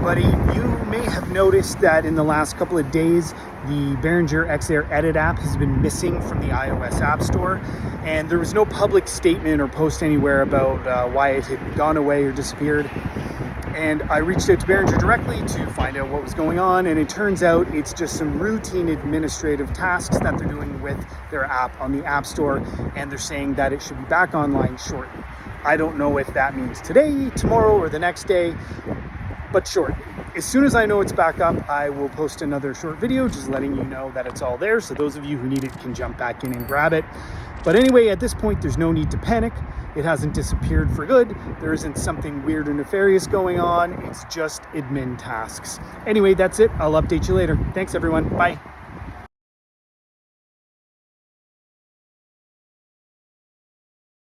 everybody. You may have noticed that in the last couple of days, the Behringer XAir Edit app has been missing from the iOS App Store, and there was no public statement or post anywhere about why it had gone away or disappeared. And I reached out to Behringer directly to find out what was going on, and it turns out it's just some routine administrative tasks that they're doing with their app on the App Store, and they're saying that it should be back online shortly. I don't know if that means today, tomorrow, or the next day, but shortly. As soon as I know it's back up, I will post another short video just letting you know that it's all there, so those of you who need it can jump back in and grab it. But anyway, at this point, there's no need to panic. It hasn't disappeared for good. There isn't something weird or nefarious going on. It's just admin tasks. Anyway, that's it. I'll update you later. Thanks, everyone. Bye.